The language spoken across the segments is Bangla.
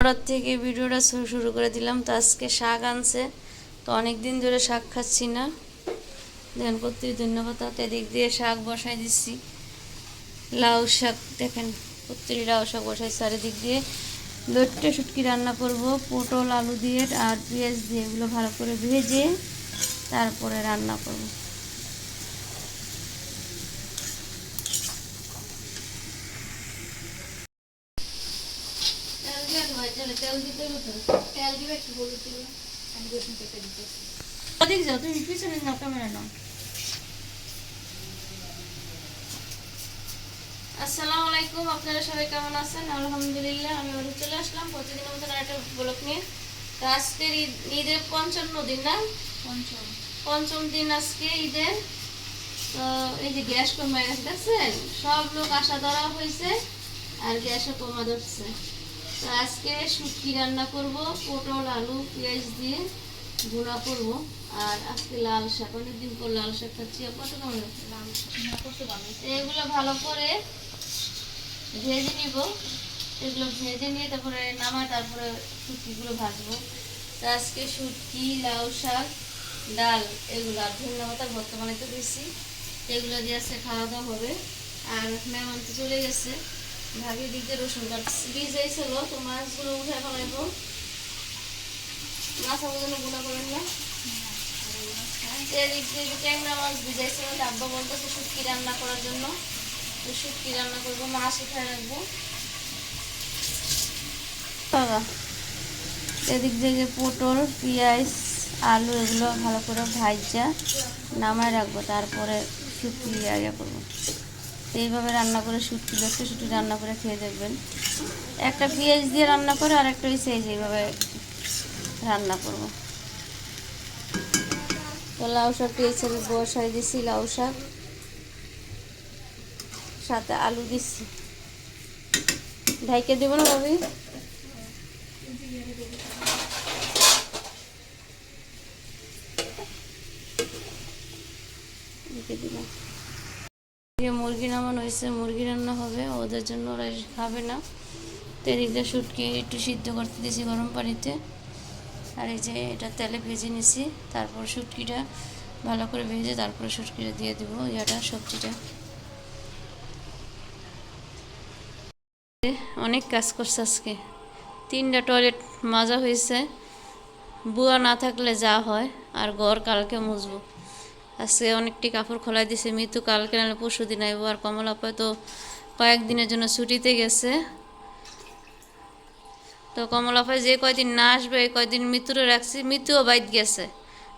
হঠাৎ থেকে ভিডিওটা শুরু করে দিলাম। তো আজকে শাক আনছে, তো অনেক দিন ধরে শাক খাচ্ছি না। দেখেন কত ধন্যবাদ। এদিক দিয়ে শাক বসাই দিচ্ছি, লাউ শাক। দেখেন কত্তরি লাউ শাক বসাই। চারিদিক দিয়ে লট্টে শুটকি রান্না করব, পটল আলু দিয়ে আর পেঁয়াজ দিয়ে। এগুলো ভালো করে ভেজে তারপরে রান্না করব। তেল দিতে তেল দিবে একটু হলুদ দিবে। আমি রসুন কেটে দিতেছি। ওদিক যাও, তুমি পিছনে নাও, ক্যামেরা নাও। আসসালামু আলাইকুম, আপনারা সবাই কেমন আছেন? আলহামদুলিল্লাহ, আমি ওর চলে আসলাম প্রতিদিনের মতন একটা ব্লগ নিয়ে। তো আজকের ঈদের ৫৫ দিন না, পঞ্চম দিন আজকে ঈদের। তো এই যে গ্যাস কমে গেছে দেখছেন, সব লোক আশা ধরা হয়েছে আর গ্যাসও কমা ধরছে। তো আজকে শুটকি রান্না করব, পটল আলু পেঁয়াজ দিয়ে গুঁড়া করব। আর আজকে লাল শাক, অনেকদিন পর লাল শাক খাচ্ছি। কত কেমন এগুলো ভালো করে ভেজে নিব। এগুলো ভেজে নিয়ে তারপরে নামা, তারপরে শুটকিগুলো ভাজবো। তো আজকে শুটকি, লাউ শাক, ডাল, এগুলো আর ধনিয়া পাতা ভর্তা বানাইতে দিয়েছি। এগুলো দিয়ে আজকে খাওয়া দাওয়া হবে। আর মেহমান তো চলে গেছে। ভাবি দিকে রসুন কাটছি, ভিজাইছিল, তো মাছগুলো উঠে ফেলাইব। মাছ জন্য গুঁড়া করেন না। এদিক দিয়ে ট্যাংরা মাছ ভিজাইছিল, আব্বা বলতেছে শুটকি রান্না করার জন্য। তো শুটকি রান্না করবো, মাছ উঠে রাখবো। এদিক থেকে পটল পেঁয়াজ আলু এগুলো ভালো করে ভাজা নামায় রাখবো, তারপরে শুটকি ইয়া করবো। এইভাবে রান্না করে শুটকি লক্ষ্য শুটকি রান্না করে খেয়ে দেখবেন। একটা পেঁয়াজ দিয়ে রান্না করে, আর একটা হচ্ছে এইভাবে রান্না করবো। তো লাউ শাক পেয়েছি, আমি বসাই দিছি লাউ শাক, সাথে আলু দিচ্ছি। ঢাইকে দেবো না ভাবি? দিলাম। মুরগি নামানো হয়েছে, মুরগি রান্না হবে ওদের জন্য, ওরা খাবে না। তো এদিকটা শুটকি একটু সিদ্ধ করতে দিয়েছি গরম পানিতে। আর এই যে এটা তেলে ভেজে নিছি, তারপর শুটকিটা ভালো করে ভেজে তারপরে শুটকিটা দিয়ে দেবো, ইয়াটা সবজিটা। অনেক কাজ করছে আজকে, 3টা টয়লেট মাজা হয়েছে। বুয়া না থাকলে যা হয়। আর ঘর কালকে মুছবো। আজকে অনেকটি কাপড় খোলাই দিছে। মৃত্যু কালকে নাহলে পরশু দিন আইব। আর কমলা আপা তো কয়েকদিনের জন্য ছুটিতে গেছে। তো কমলা আপা যে কয়দিন না আসবে, এই কয়দিন মৃত্যুরে রাখছি। মৃত্যুও বাইত গেছে,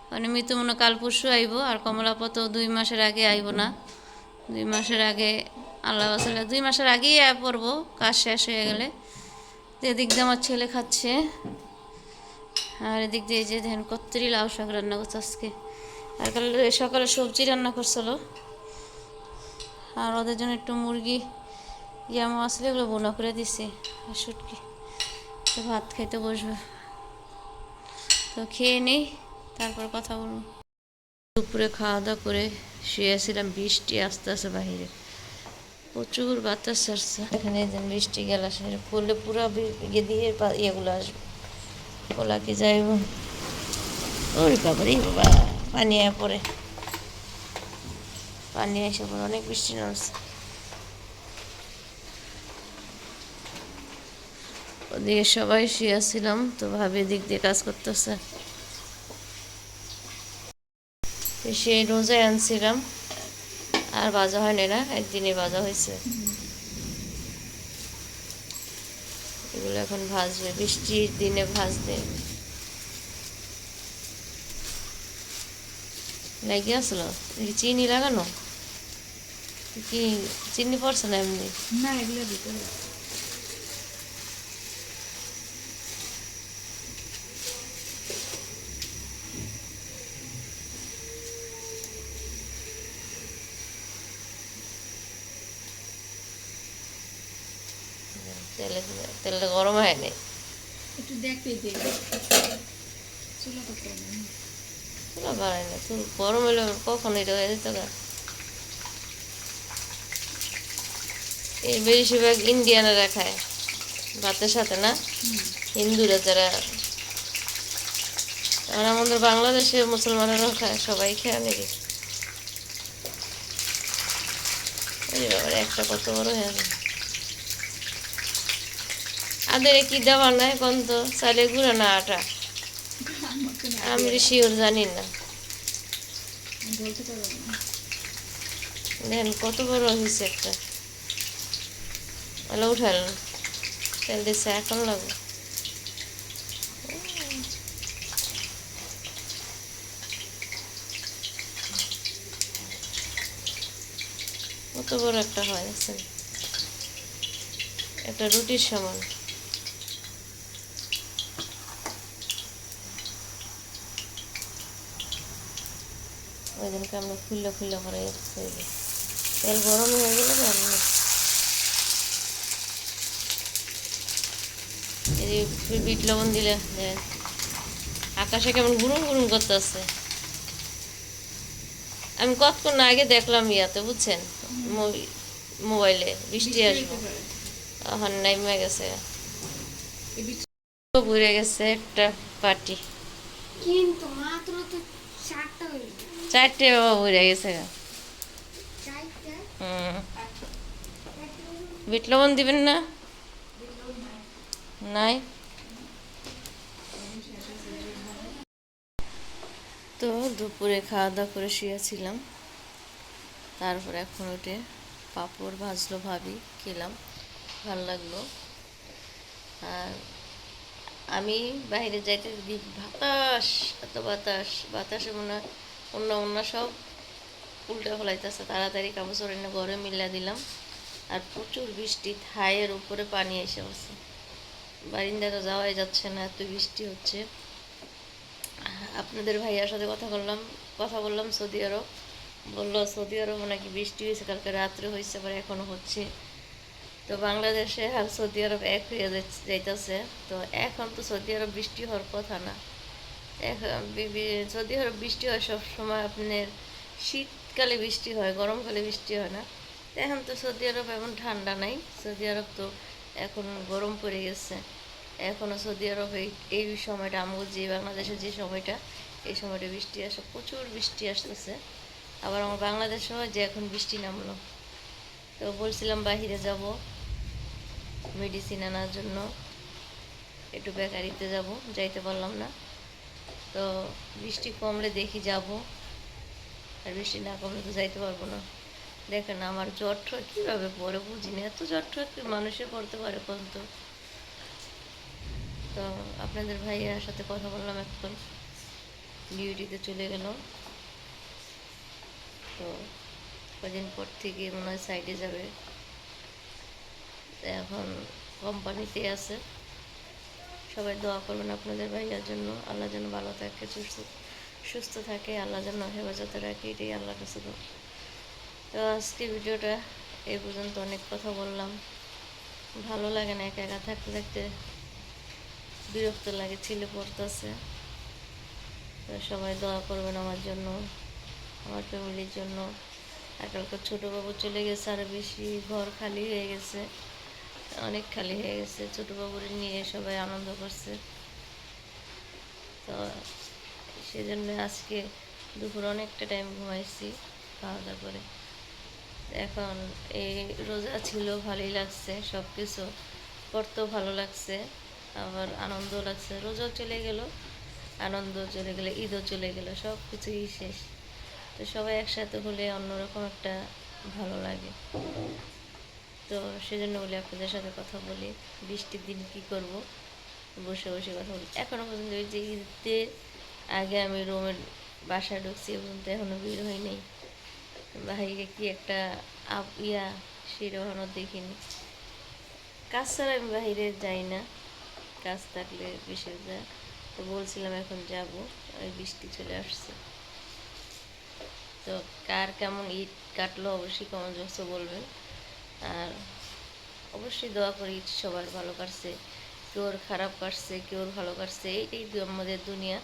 মানে মৃত্যু মনে কাল পরশু আইব। আর কমলা আপা তো 2 মাসের আগে আইব না, 2 মাসের আগে আল্লাহ বাসালে 2 মাসের আগেই পড়বো, কাজ শেষ হয়ে গেলে। তো এদিক দিয়ে আমার ছেলে খাচ্ছে। আর এদিক দিয়ে যে ধ্যান কত্তরি লাউ শাক রান্না করছে আজকে। আর কাল সকালে সবজি রান্না করছিল। আর ওদের জন্য একটু মুরগি ইয়া মশলা এগুলো বোনা করে দিছি, আর শুটকি। তো ভাত খাইতে বসবে, তো খেয়ে নেই, তারপর কথা বলবো। দুপুরে খাওয়া দাওয়া করে শুয়েছিলাম। বৃষ্টি আস্তে আস্তে বাহিরে, প্রচুর বাতাস আসছে। এখানে বৃষ্টি গেল, আসলে পড়লে পুরো ইয়ে দিয়ে ইয়েগুলো আসবে, ওলা কি যাইব। ওরে বাবা রে বাবা, পানি পড়ে, পানি এসে পড়ে, অনেক বৃষ্টি নামছে। ওদিকে সবাই শুয়েছিলাম, তো ভাবি দিক দিয়ে কাজ করতেছে। সেই রোজায় আনছিলাম, আর ভাজা হয়নি না, একদিনে ভাজা হয়েছে। এগুলো এখন ভাজবে, বৃষ্টির দিনে ভাজবে। লাগিয়ে আসলো চিনি লাগানো, কি চিনি পড়ছে না এমনি? না, এগুলো দিতে তেলটা গরম হয়নি, একটু দেখতে দিই। চুলা বাড়াই না, চুল গরম হলে কখন এটা হয়ে যেত গা। এই বেশিরভাগ ইন্ডিয়ানরা খায় ভাতের সাথে না। হিন্দুরা যারা, আর আমাদের বাংলাদেশে মুসলমানেরাও খায়, সবাই খায় নাকি। এই বাবার একটা কত বড় হয়ে যায়। আদের কি দেওয়া নাই কোন তো চালে গুঁড়া না আটা, আমি শিওর জানি না। দেখেন কত বড় হয়েছে একটা, তাহলে উঠালেন তেল দিচ্ছে এখন লাগবে। কত বড় একটা হয় দেখছেন, একটা রুটির সমান। ওই দিনকে আমরা খুললে খুললে করে তেল গরম হয়ে গেলে রান্না। এই যে বিট লবণ দিলে আকাশে কেমন গুরুম গুরুম করতেছে। আমি কতক্ষণ আগে দেখলাম ইয়াতে বুঝছেন, মোবাইলে বৃষ্টি আসবো, এখন নাইমে গেছে, ঘুরে গেছে একটা পার্টি, কিন্তু মাত্র তো 4টা হইল। 4টে বাবা ঘুরে গেছে। 4টা বিট লবণ দিবেন না? নাই তো। দুপুরে খাওয়া দাওয়া করে শুয়েছিলাম, তারপর এখন উঠে পাঁপড় ভাজলো ভাবি, খেলাম, ভাল লাগলো। আর আমি বাইরে যাইতে বাতাস, এত বাতাস, বাতাসে মনে হয় অন্য অন্য সব উল্টে ফেলাইতেছে। তাড়াতাড়ি কাপড় চোর এনে ঘরে মিলা দিলাম। আর প্রচুর বৃষ্টি, থাইয়ের উপরে পানি এসে বসে, বারিন্দায় তো যাওয়াই যাচ্ছে না, এত বৃষ্টি হচ্ছে। আপনাদের ভাইয়ার সাথে কথা বললাম সৌদি আরব, বললো সৌদি আরব নাকি বৃষ্টি হয়েছে, কালকে রাত্রে হয়েছে, আবার এখনো হচ্ছে। তো বাংলাদেশে আর সৌদি আরব এক হয়ে যাইতেছে। তো এখন তো সৌদি আরব বৃষ্টি হওয়ার কথা না, এখন সৌদি আরব বৃষ্টি হয় সবসময় আপনার শীতকালে বৃষ্টি হয়, গরমকালে বৃষ্টি হয় না। এখন তো সৌদি আরব এমন ঠান্ডা নাই, সৌদি আরব তো এখন গরম পড়ে গেছে। এখনও সৌদি আরব এই সময়টা, আমাদের যে বাংলাদেশের যে সময়টা, এই সময়টা বৃষ্টি আসে, প্রচুর বৃষ্টি আসতেছে। আবার আমার বাংলাদেশেও যে এখন বৃষ্টি নামলো। তো বলছিলাম বাহিরে যাব মেডিসিন আনার জন্য, একটু বেকারিতে যাব, যাইতে পারলাম না। তো বৃষ্টি কমলে দেখি যাব, আর বৃষ্টি না কমলে তো যাইতে পারবো না। দেখেন আমার জ্বর ঠর কীভাবে পরে বুঝি না, এত জ্বর ঠর মানুষের পড়তে পারে কোন তো। তো আপনাদের ভাইয়ের সাথে কথা বললাম, এখন ডিউটিতে চলে গেল। তো কদিন পর থেকে মনে হয় সাইডে যাবে, এখন কোম্পানিতে আছে। সবাই দোয়া করবেন আপনাদের ভাইয়ার জন্য, আল্লাহ যেন ভালো থাকে, সুস্থ থাকে, আল্লাহ যেন হেফাজতে রাখে, এটাই আল্লাহর কাছে দোয়া। তো আজকে ভিডিওটা এই পর্যন্ত, অনেক কথা বললাম, ভালো লাগে না, একা একা থাকতে থাকতে বিরক্ত লাগে, ছেলে পড়তেছে। তো সবাই দোয়া করবেন আমার জন্য, আমার ফ্যামিলির জন্য। আর কালকে ছোটো বাবু চলে গেছে, আর বেশি ঘর খালি হয়ে গেছে, অনেক খালি হয়ে গেছে। ছোটো বাবুরে নিয়ে সবাই আনন্দ করছে। তো সেজন্য আজকে দুপুর অনেকটা টাইম ঘুমাইছি খাওয়া দাওয়া করে। এখন এই রোজা ছিল, ভালোই লাগছে, সব কিছু করতেও ভালো লাগছে, আবার আনন্দও লাগছে। রোজাও চলে গেল, আনন্দ চলে গেলে, ঈদও চলে গেল, সব কিছুই শেষ। তো সবাই একসাথে হলে অন্যরকম একটা ভালো লাগে। তো সেজন্য বলি আপনাদের সাথে কথা বলি, বৃষ্টির দিন কি করব, বসে বসে কথা বলি। এখনও পর্যন্ত ওই যে ঈদের আগে আমি রুমের বাসায় ঢুকছি, পর্যন্ত এখনও বের হই নেই। ভাইকে কি একটা সেরকমও দেখিনি। কাজ ছাড়া আমি বাহিরে যাই না, কাজ থাকলে বিশেষ যায়। তো বলছিলাম এখন যাব, ওই বৃষ্টি চলে আসছে। তো কার কেমন ঈদ কাটলো অবশ্যই কমেন্ট বক্সে বলবেন। আর অবশ্যই দোয়া করি সবার ভালো কাটছে, কেউর খারাপ কাটছে, কেউর ভালো কাটছে, এইটাই আমাদের দুনিয়া,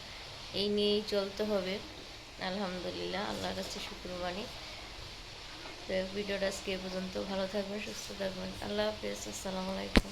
এই নিয়েই চলতে হবে। আলহামদুলিল্লাহ, আল্লাহর কাছে শুকর মানি। তো ভিডিওটা আজকে এ পর্যন্ত, ভালো থাকবেন, সুস্থ থাকবেন, আল্লাহ হাফেজ, আসসালামু আলাইকুম।